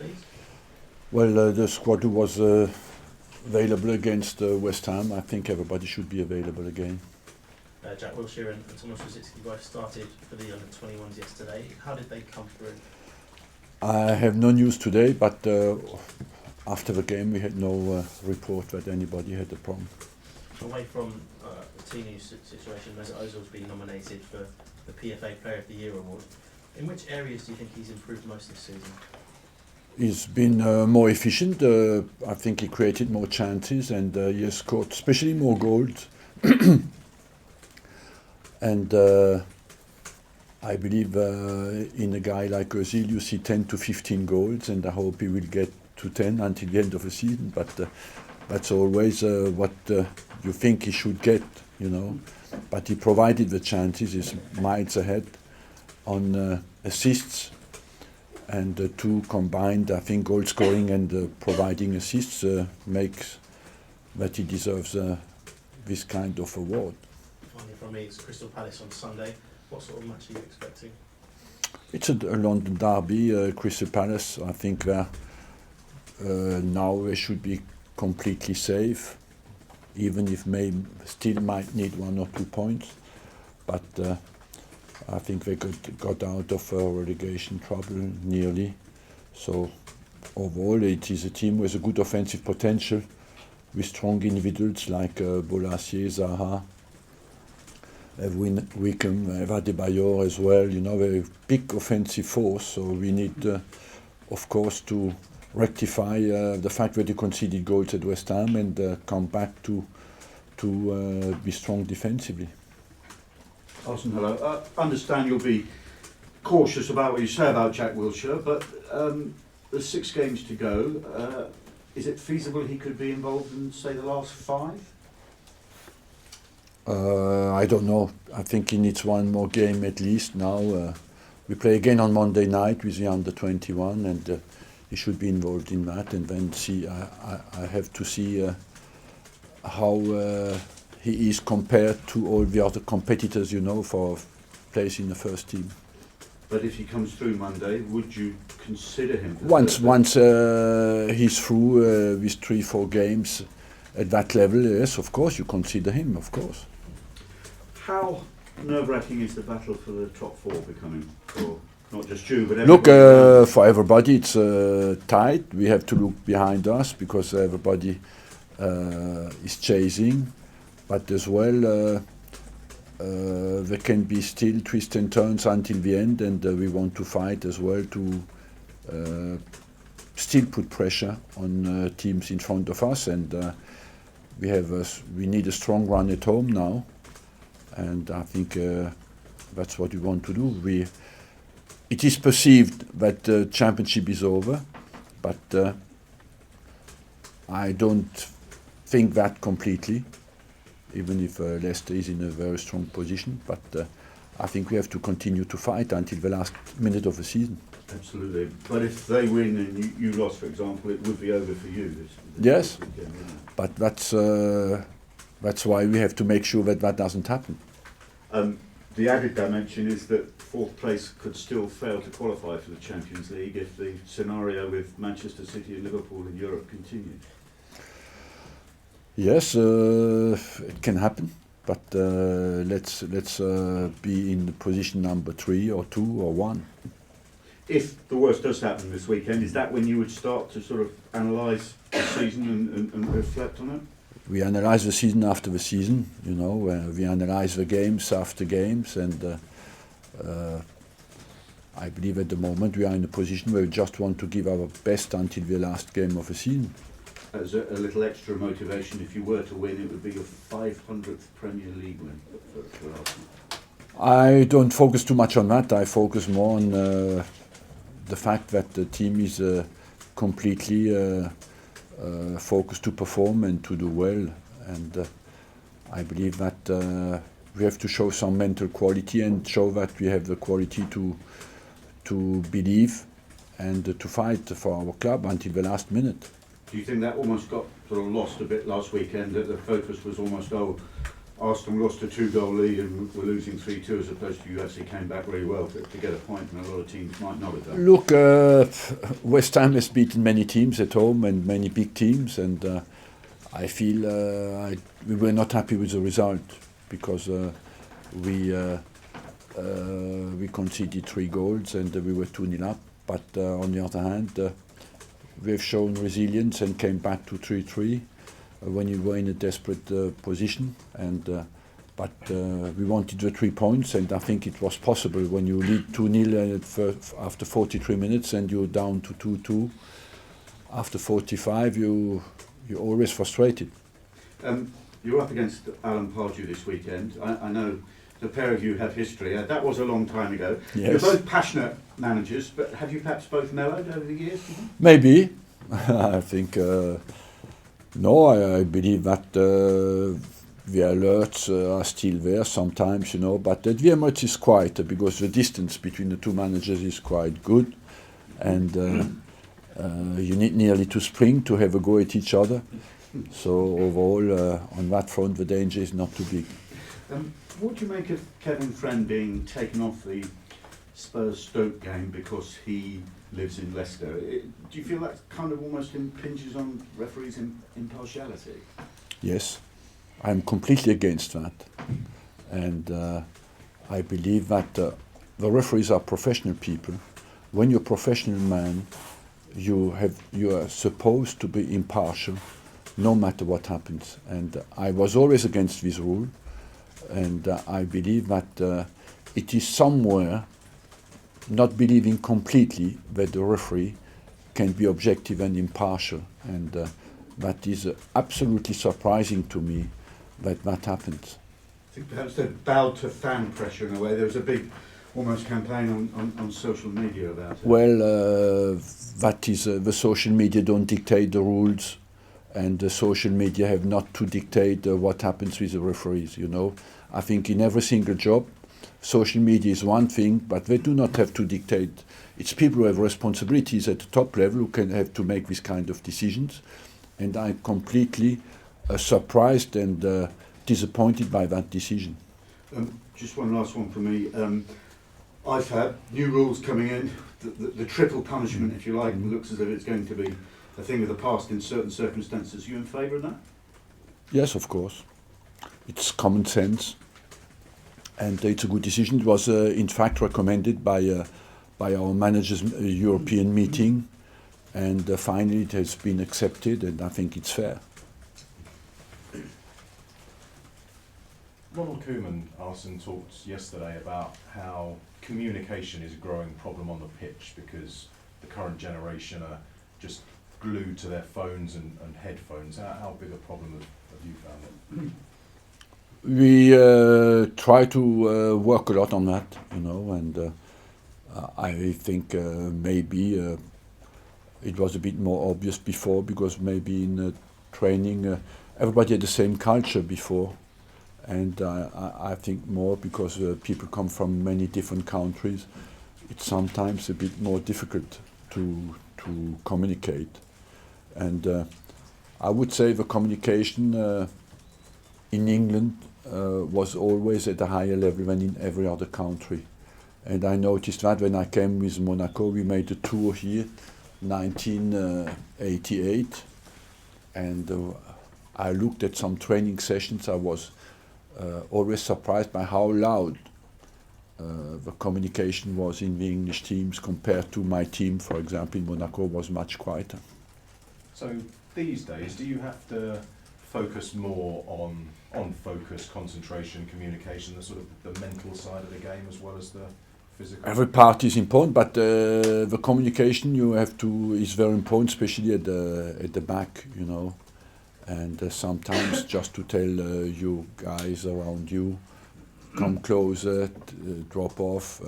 please? Well, the squad who was available against West Ham, I think everybody should be available again. Jack Wilshere and Thomas Rosicky both started for the under-21s yesterday. How did they come through? I have no news today, but after the game we had no report that anybody had a problem. Away from the team situation, Mesut Ozil's been nominated for the PFA Player of the Year award. In which areas do you think he's improved most this season? He's been more efficient. I think he created more chances and he has scored especially more goals. And I believe in a guy like Ozil you see 10 to 15 goals, and I hope he will get to 10 until the end of the season. But that's always what you think he should get, you know. But he provided the chances, he's miles ahead on assists. And the two combined, I think goal scoring and providing assists makes that he deserves this kind of award. Finally from me, it's Crystal Palace on Sunday. What sort of match are you expecting? It's a London derby, Crystal Palace. I think now they should be completely safe, even if still might need 1 or 2 points. But I think they got out of relegation trouble nearly. So overall it is a team with a good offensive potential, with strong individuals like Bolasie, Zaha, Wickham, Adebayor as well. You know, they're a big offensive force, so we need of course to rectify the fact that they conceded goals at West Ham and come back to be strong defensively. Arsene, hello. Understand you'll be cautious about what you say about Jack Wilshere, but there's 6 games to go. Is it feasible he could be involved in, say, the last 5? I don't know. I think he needs 1 more game at least now. We play again on Monday night with the under-21, and he should be involved in that. And then see. I have to see how he is compared to all the other competitors, you know, for place in the first team. But if he comes through Monday, would you consider him? Once he's through with 3-4 games at that level, yes, of course, you consider him, of course. How nerve-wracking is the battle for the top 4 becoming? For not just you, but everybody? Look, for everybody, it's tight. We have to look behind us because everybody is chasing. But as well, there can be still twists and turns until the end, and we want to fight as well to still put pressure on teams in front of us. And we need a strong run at home now, and I think that's what we want to do. It is perceived that the championship is over, but I don't think that completely. Even if Leicester is in a very strong position, but I think we have to continue to fight until the last minute of the season. Absolutely. But if they win and you lost, for example, it would be over for you. Yes, but that's why we have to make sure that doesn't happen. The added dimension is that 4th place could still fail to qualify for the Champions League if the scenario with Manchester City and Liverpool in Europe continues. Yes, it can happen, but let's be in position number 3 or 2 or 1. If the worst does happen this weekend, is that when you would start to sort of analyse the season and reflect on it? We analyse the season after the season, you know. We analyse the games after games, and I believe at the moment we are in a position where we just want to give our best until the last game of the season. As a little extra motivation, if you were to win, it would be your 500th Premier League win for Arsenal. I don't focus too much on that. I focus more on the fact that the team is completely focused to perform and to do well. And I believe that we have to show some mental quality and show that we have the quality to believe and to fight for our club until the last minute. Do you think that almost got sort of lost a bit last weekend, that the focus was almost, Arsenal lost a 2-goal lead and were losing 3-2, as opposed to you actually came back really well to get a point, and a lot of teams might not have done. Look, West Ham has beaten many teams at home and many big teams, and I feel we were not happy with the result because we conceded 3 goals and we were 2-0 up. But on the other hand, we have shown resilience and came back to 3-3 when you were in a desperate position. And but we wanted the 3 points, and I think it was possible when you lead 2-0 after 43 minutes and you're down to 2-2. After 45, you're always frustrated. You're up against Alan Pardew this weekend. I know the pair of you have history. That was a long time ago. Yes. You're both passionate managers, but have you perhaps both mellowed over the years? Maybe. I think, no, I believe that the alerts are still there sometimes, you know, but at VMH is quieter because the distance between the two managers is quite good, and you need nearly to spring to have a go at each other. So overall, on that front, the danger is not too big. What do you make of Kevin Friend being taken off the Spurs-Stoke game because he lives in Leicester? Do you feel that kind of almost impinges on referees' impartiality? Yes, I'm completely against that, and I believe that the referees are professional people. When you're a professional man, you are supposed to be impartial, no matter what happens. And I was always against this rule, and I believe that it is somewhere not believing completely that the referee can be objective and impartial, and that is absolutely surprising to me that happens. I think perhaps they bowed to fan pressure in a way. There was a big almost campaign on social media about it. Well, that is the social media don't dictate the rules, and the social media have not to dictate what happens with the referees, you know. I think in every single job, social media is one thing, but they do not have to dictate. It's people who have responsibilities at the top level who can have to make this kind of decisions, and I'm completely surprised and disappointed by that decision. Just one last one for me. I've had new rules coming in, the triple punishment, if you like, looks as if it's going to be a thing of the past in certain circumstances. Are you in favour of that? Yes, of course. It's common sense, and it's a good decision. It was, in fact, recommended by our managers' European meeting, and finally it has been accepted, and I think it's fair. Ronald Koeman, Arsene, talked yesterday about how communication is a growing problem on the pitch because the current generation are just glued to their phones and headphones. How big a problem have you found it? We try to work a lot on that, you know, and I think maybe it was a bit more obvious before because maybe in training everybody had the same culture before. And I think more because people come from many different countries, it's sometimes a bit more difficult to communicate. And I would say the communication in England was always at a higher level than in every other country. And I noticed that when I came with Monaco, we made a tour here, 1988, and I looked at some training sessions. I was always surprised by how loud the communication was in the English teams compared to my team, for example, in Monaco was much quieter. So these days, do you have to focus more on focus, concentration, communication, the sort of the mental side of the game as well as the physical? Every part is important, but the communication you have to is very important, especially at the back, you know. And sometimes just to tell you guys around you, come closer, drop off,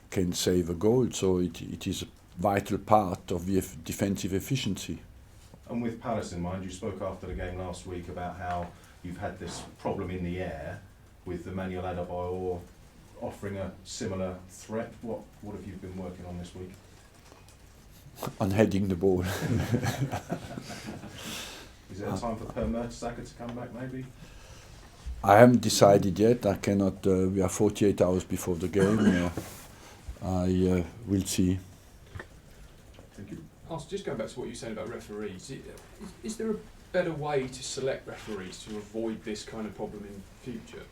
can save a goal. So it is a vital part of the defensive efficiency. And with Palace in mind, you spoke after the game last week about how you've had this problem in the air with Emmanuel Adebayor offering a similar threat. What have you been working on this week? On heading the ball. Is it a time for Per Mertesacker to come back, maybe? I haven't decided yet. I cannot. We are 48 hours before the game. I will see. Thank you. Just going back to what you were saying about referees, is there a better way to select referees to avoid this kind of problem in future?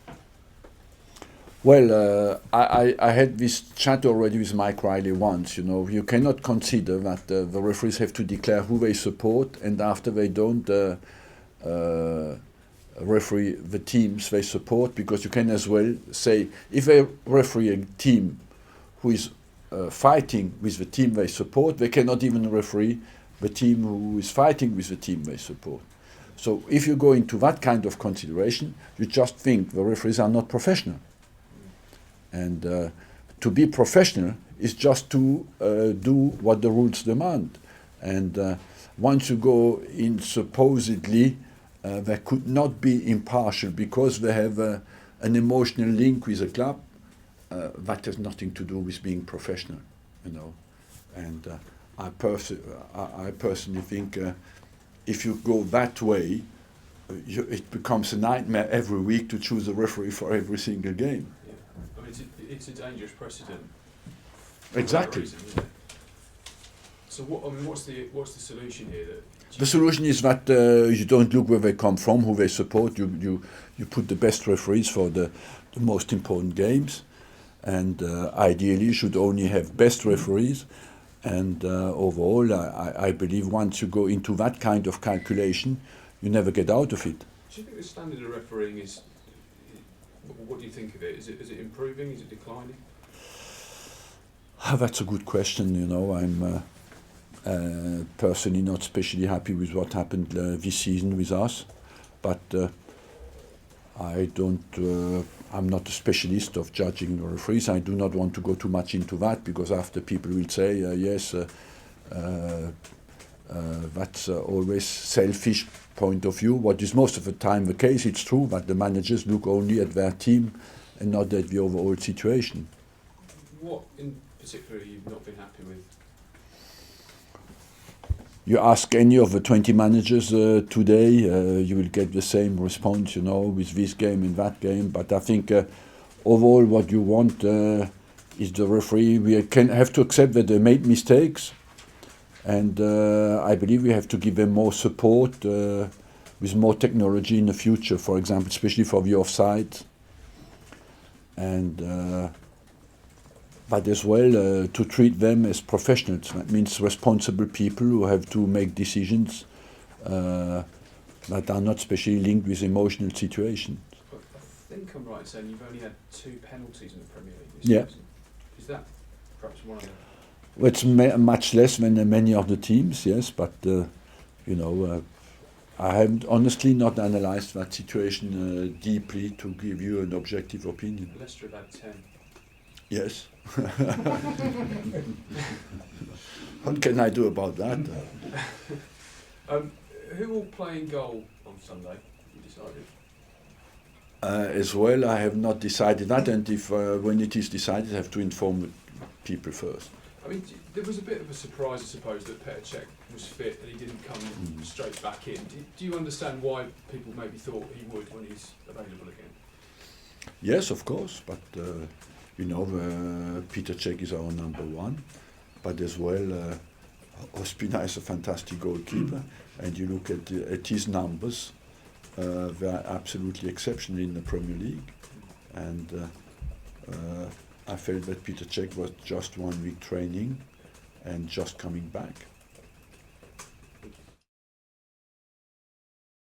Well, I had this chat already with Mike Riley once. You know, you cannot consider that the referees have to declare who they support, and after they don't referee the teams they support, because you can as well say if they referee a team who is fighting with the team they support, they cannot even referee the team who is fighting with the team they support. So if you go into that kind of consideration, you just think the referees are not professional. And to be professional is just to do what the rules demand. And once you go in supposedly they could not be impartial because they have an emotional link with a club, that has nothing to do with being professional, you know. And I personally think if you go that way, it becomes a nightmare every week to choose a referee for every single game. Yeah. I mean, it's a dangerous precedent. Exactly. Reason, isn't it? So what's the solution here? The solution is that you don't look where they come from, who they support. You put the best referees for the most important games, and ideally you should only have best referees. And overall, I believe once you go into that kind of calculation, you never get out of it. Do you think the standard of refereeing is? What do you think of it? Is it improving? Is it declining? That's a good question. You know, I'm personally not especially happy with what happened this season with us, but I'm not a specialist of judging the referees. I do not want to go too much into that, because after people will say, yes, that's always selfish point of view. What is most of the time the case, it's true, but the managers look only at their team and not at the overall situation. What in particular you've not been happy with? You ask any of the 20 managers today, you will get the same response, you know, with this game and that game. But I think overall what you want is the referee. We have to accept that they made mistakes, and I believe we have to give them more support with more technology in the future, for example, especially for the offside. And but as well to treat them as professionals. That means responsible people who have to make decisions that are not specially linked with emotional situations. I think I'm right in saying you've only had 2 penalties in the Premier League this season. Is that perhaps one of them? Well, it's much less than many of the teams, yes, but you know, I have honestly not analysed that situation deeply to give you an objective opinion. Leicester have had 10. Yes. What can I do about that? Who will play in goal on Sunday? You decided? As well, I have not decided that, and if when it is decided, I have to inform people first. I mean, there was a bit of a surprise, I suppose, that Petr Cech was fit and he didn't come straight back in. Do you understand why people maybe thought he would when he's available again? Yes, of course, but you know, Petr Cech is our number one, but as well, Ospina is a fantastic goalkeeper, and you look at his numbers, they are absolutely exceptional in the Premier League, and I felt that Petr Cech was just 1 week training and just coming back.